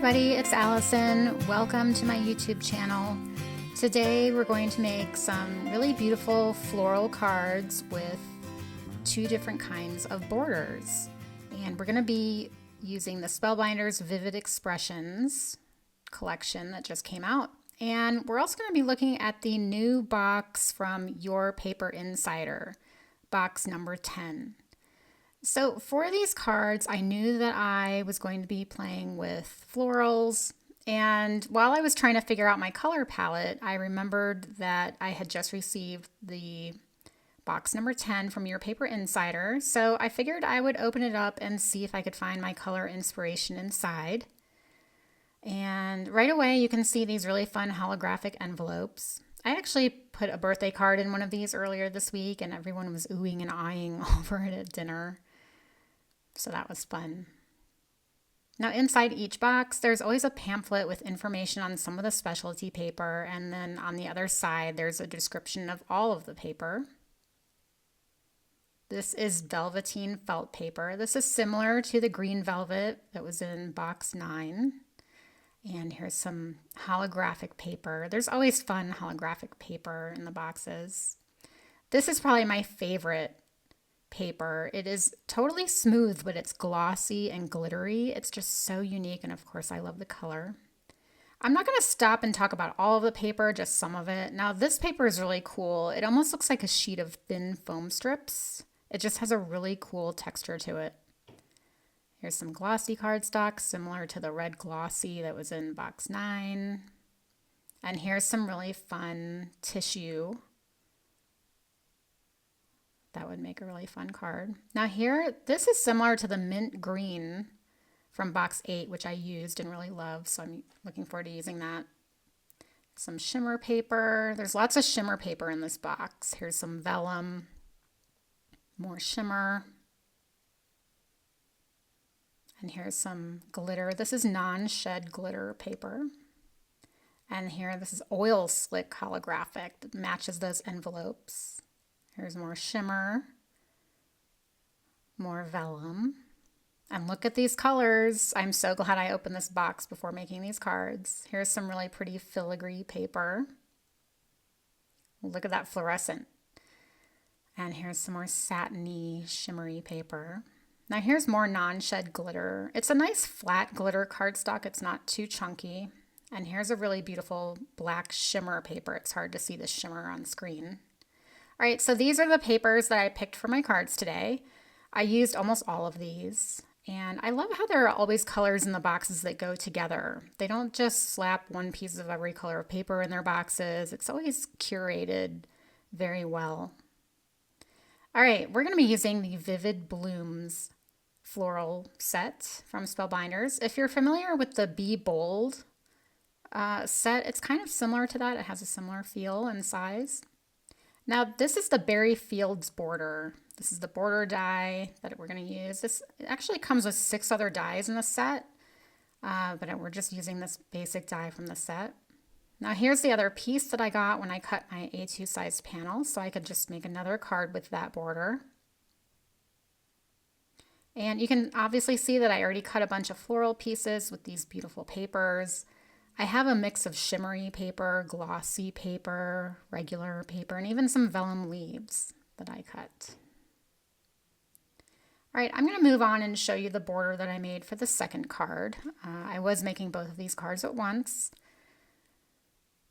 everybody, it's Allison. Welcome to my YouTube channel. Today we're going to make some really beautiful floral cards with two different kinds of borders. And we're going to be using the Spellbinders Vivid Expressions collection that just came out. And we're also going to be looking at the new box from Your Paper Insider, box number 10. So for these cards, I knew that I was going to be playing with florals, and while I was trying to figure out my color palette, I remembered that I had just received the box number 10 from Your Paper Insider, so I figured I would open it up and see if I could find my color inspiration inside. And right away you can see these really fun holographic envelopes. I actually put a birthday card in one of these earlier this week, and everyone was oohing and eyeing over it at dinner. So that was fun. Now inside each box, there's always a pamphlet with information on some of the specialty paper, and then on the other side, there's a description of all of the paper. This is velveteen felt paper. This is similar to the green velvet that was in box 9. And here's some holographic paper. There's always fun holographic paper in the boxes. This is probably my favorite paper. It is totally smooth, but it's glossy and glittery. It's just so unique, and of course I love the color. I'm not going to stop and talk about all of the paper, just some of it. Now this paper is really cool. It almost looks like a sheet of thin foam strips. It just has a really cool texture to it. Here's some glossy cardstock similar to the red glossy that was in box 9. And here's some really fun tissue. That would make a really fun card. Now here, this is similar to the mint green from box 8, which I used and really love, so I'm looking forward to using that. Some shimmer paper. There's lots of shimmer paper in this box. Here's some vellum, more shimmer. And here's some glitter. This is non-shed glitter paper. And here, this is oil slick holographic that matches those envelopes. Here's more shimmer, more vellum. And look at these colors. I'm so glad I opened this box before making these cards. Here's some really pretty filigree paper. Look at that fluorescent. And here's some more satiny, shimmery paper. Now here's more non-shed glitter. It's a nice flat glitter cardstock. It's not too chunky. And here's a really beautiful black shimmer paper. It's hard to see the shimmer on screen. All right, so these are the papers that I picked for my cards today. I used almost all of these. And I love how there are always colors in the boxes that go together. They don't just slap one piece of every color of paper in their boxes. It's always curated very well. All right, we're going to be using the Vivid Blooms floral set from Spellbinders. If you're familiar with the Be Bold set, it's kind of similar to that. It has a similar feel and size. Now this is the Berry Fields border. This is the border die that we're going to use. This actually comes with 6 other dies in the set, but we're just using this basic die from the set. Now here's the other piece that I got when I cut my A2 sized panel, so I could just make another card with that border. And you can obviously see that I already cut a bunch of floral pieces with these beautiful papers. I have a mix of shimmery paper, glossy paper, regular paper, and even some vellum leaves that I cut. All right, I'm going to move on and show you the border that I made for the second card. I was making both of these cards at once.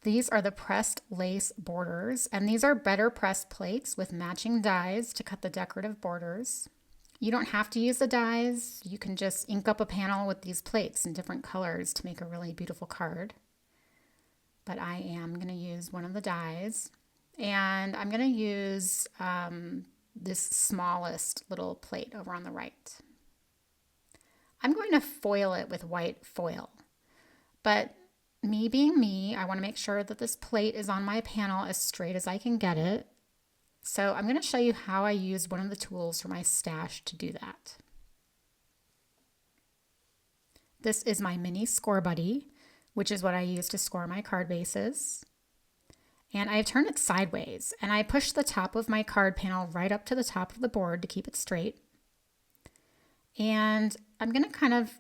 These are the pressed lace borders, and these are better pressed plates with matching dies to cut the decorative borders. You don't have to use the dies. You can just ink up a panel with these plates in different colors to make a really beautiful card. But I am going to use one of the dies, and I'm going to use this smallest little plate over on the right. I'm going to foil it with white foil, but me being me, I want to make sure that this plate is on my panel as straight as I can get it. So I'm going to show you how I used one of the tools from my stash to do that. This is my mini Scor-Buddy, which is what I use to score my card bases. And I've turned it sideways, and I pushed the top of my card panel right up to the top of the board to keep it straight. And I'm going to kind of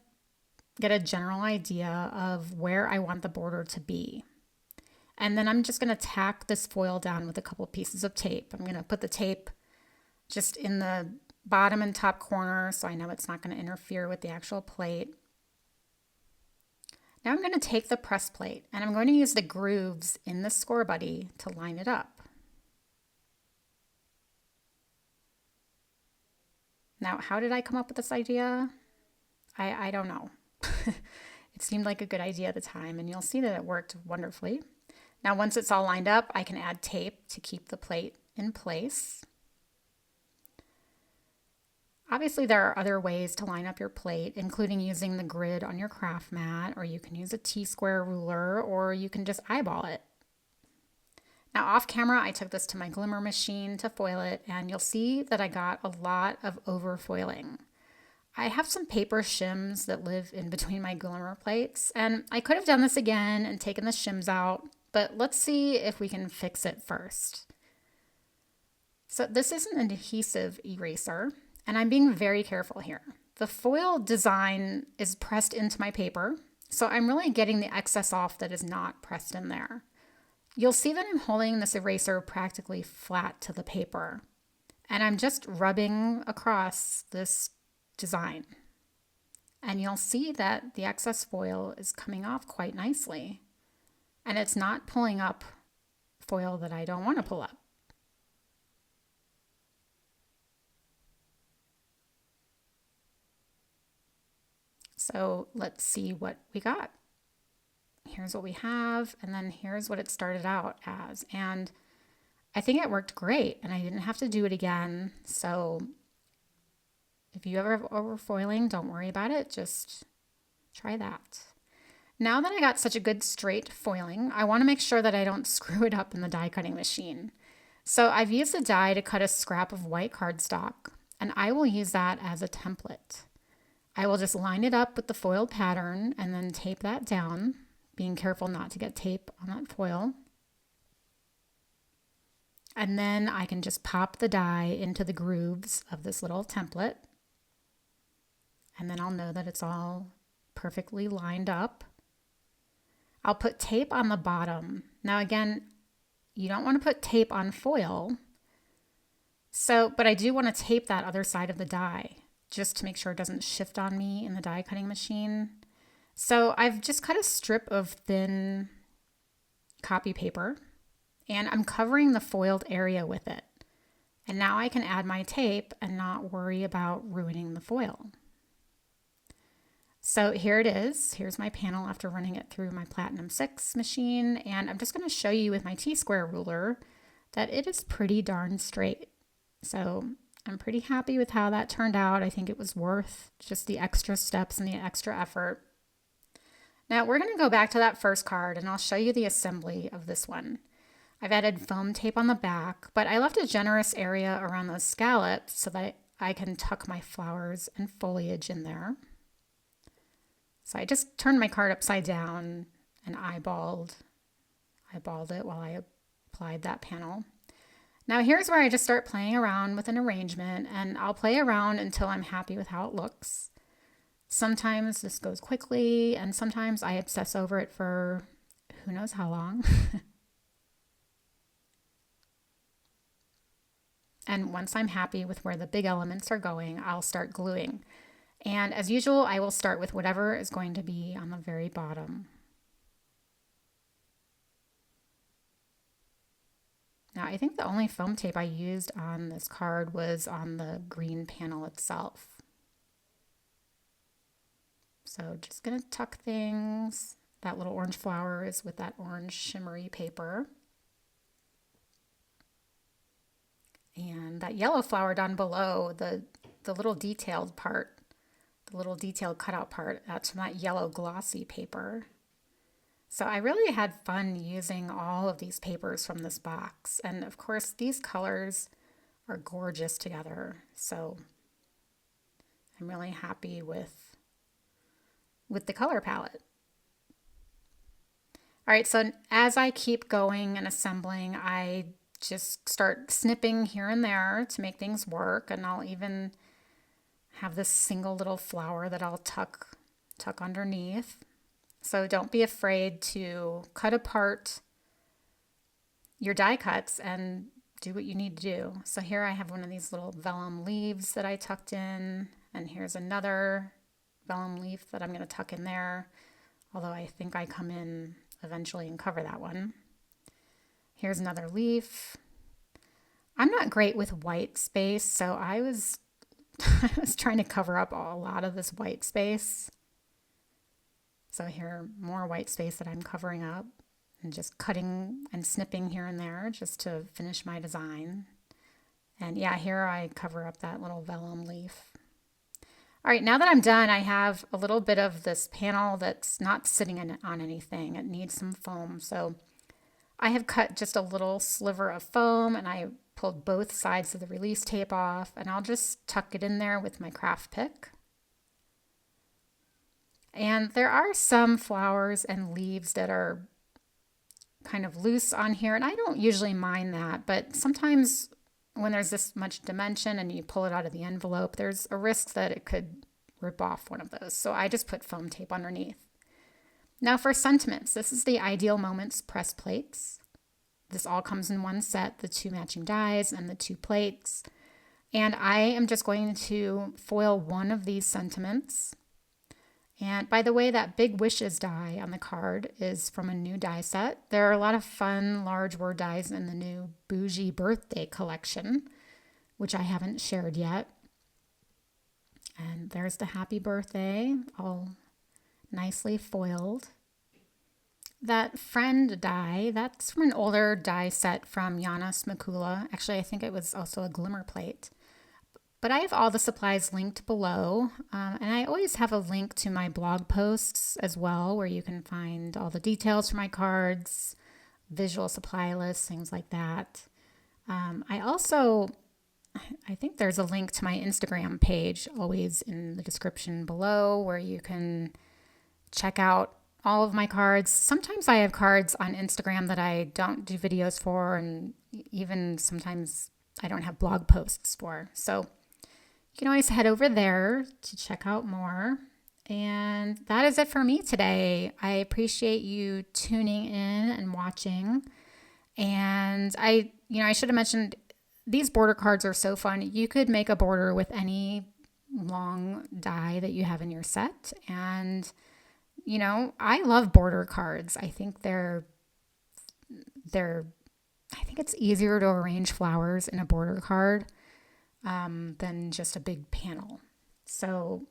get a general idea of where I want the border to be. And then I'm just going to tack this foil down with a couple pieces of tape. I'm going to put the tape just in the bottom and top corner so I know it's not going to interfere with the actual plate. Now I'm going to take the press plate and I'm going to use the grooves in the Scor-Buddy to line it up. Now, how did I come up with this idea? I don't know. It seemed like a good idea at the time, and you'll see that it worked wonderfully. Now, once it's all lined up, I can add tape to keep the plate in place. Obviously, there are other ways to line up your plate, including using the grid on your craft mat, or you can use a T-square ruler, or you can just eyeball it. Now, off camera, I took this to my Glimmer machine to foil it, and you'll see that I got a lot of overfoiling. I have some paper shims that live in between my Glimmer plates, and I could have done this again and taken the shims out, but let's see if we can fix it first. So this is an adhesive eraser, and I'm being very careful here. The foil design is pressed into my paper, so I'm really getting the excess off that is not pressed in there. You'll see that I'm holding this eraser practically flat to the paper, and I'm just rubbing across this design. And you'll see that the excess foil is coming off quite nicely, and it's not pulling up foil that I don't want to pull up. So let's see what we got. Here's what we have, and then here's what it started out as. And I think it worked great, and I didn't have to do it again. So if you ever have overfoiling, don't worry about it. Just try that. Now that I got such a good straight foiling, I want to make sure that I don't screw it up in the die cutting machine. So I've used a die to cut a scrap of white cardstock, and I will use that as a template. I will just line it up with the foil pattern and then tape that down, being careful not to get tape on that foil. And then I can just pop the die into the grooves of this little template. And then I'll know that it's all perfectly lined up. I'll put tape on the bottom. Now again, you don't want to put tape on foil. But I do want to tape that other side of the die just to make sure it doesn't shift on me in the die cutting machine. So I've just cut a strip of thin copy paper and I'm covering the foiled area with it. And now I can add my tape and not worry about ruining the foil. So here it is. Here's my panel after running it through my Platinum 6 machine. And I'm just going to show you with my T-square ruler that it is pretty darn straight. So I'm pretty happy with how that turned out. I think it was worth just the extra steps and the extra effort. Now we're going to go back to that first card and I'll show you the assembly of this one. I've added foam tape on the back, but I left a generous area around those scallops so that I can tuck my flowers and foliage in there. So I just turned my card upside down and eyeballed it while I applied that panel. Now here's where I just start playing around with an arrangement, and I'll play around until I'm happy with how it looks. Sometimes this goes quickly, and sometimes I obsess over it for who knows how long. And once I'm happy with where the big elements are going, I'll start gluing. And as usual, I will start with whatever is going to be on the very bottom. Now, I think the only foam tape I used on this card was on the green panel itself. So just gonna tuck things. That little orange flower is with that orange shimmery paper. And that yellow flower down below, the little detailed part, the little detailed cutout part, that's from that yellow glossy paper. So I really had fun using all of these papers from this box. And of course, these colors are gorgeous together. So I'm really happy with the color palette. All right, so as I keep going and assembling, I just start snipping here and there to make things work. And I'll even have this single little flower that I'll tuck tuck underneath. So don't be afraid to cut apart your die cuts and do what you need to do. So here I have one of these little vellum leaves that I tucked in, and here's another vellum leaf that I'm going to tuck in there, although I think I come in eventually and cover that one. Here's another leaf. I'm not great with white space, so I was trying to cover up a lot of this white space. So here, more white space that I'm covering up and just cutting and snipping here and there just to finish my design. And yeah, here I cover up that little vellum leaf. All right, now that I'm done, I have a little bit of this panel that's not sitting on anything. It needs some foam. So I have cut just a little sliver of foam, and I pulled both sides of the release tape off, and I'll just tuck it in there with my craft pick. And there are some flowers and leaves that are kind of loose on here, and I don't usually mind that, but sometimes when there's this much dimension and you pull it out of the envelope, there's a risk that it could rip off one of those. So I just put foam tape underneath. Now for sentiments, this is the Ideal Moments press plates. This all comes in one set, the 2 matching dies and the 2 plates. And I am just going to foil one of these sentiments. And by the way, that Big Wishes die on the card is from a new die set. There are a lot of fun large word dies in the new Bougie Birthday collection, which I haven't shared yet. And there's the Happy Birthday, all nicely foiled. That Friend die, that's from an older die set from Janis Makula. Actually, I think it was also a Glimmer plate. But I have all the supplies linked below, and I always have a link to my blog posts as well, where you can find all the details for my cards, visual supply lists, things like that. I think there's a link to my Instagram page, always in the description below, where you can check out all of my cards. Sometimes I have cards on Instagram that I don't do videos for, and even sometimes I don't have blog posts for. So you can always head over there to check out more. And that is it for me today. I appreciate you tuning in and watching. And I should have mentioned these border cards are so fun. You could make a border with any long die that you have in your set. And, I love border cards. I think I think it's easier to arrange flowers in a border card than just a big panel. So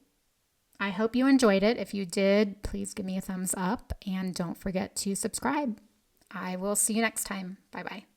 I hope you enjoyed it. If you did, please give me a thumbs up and don't forget to subscribe. I will see you next time. Bye-bye.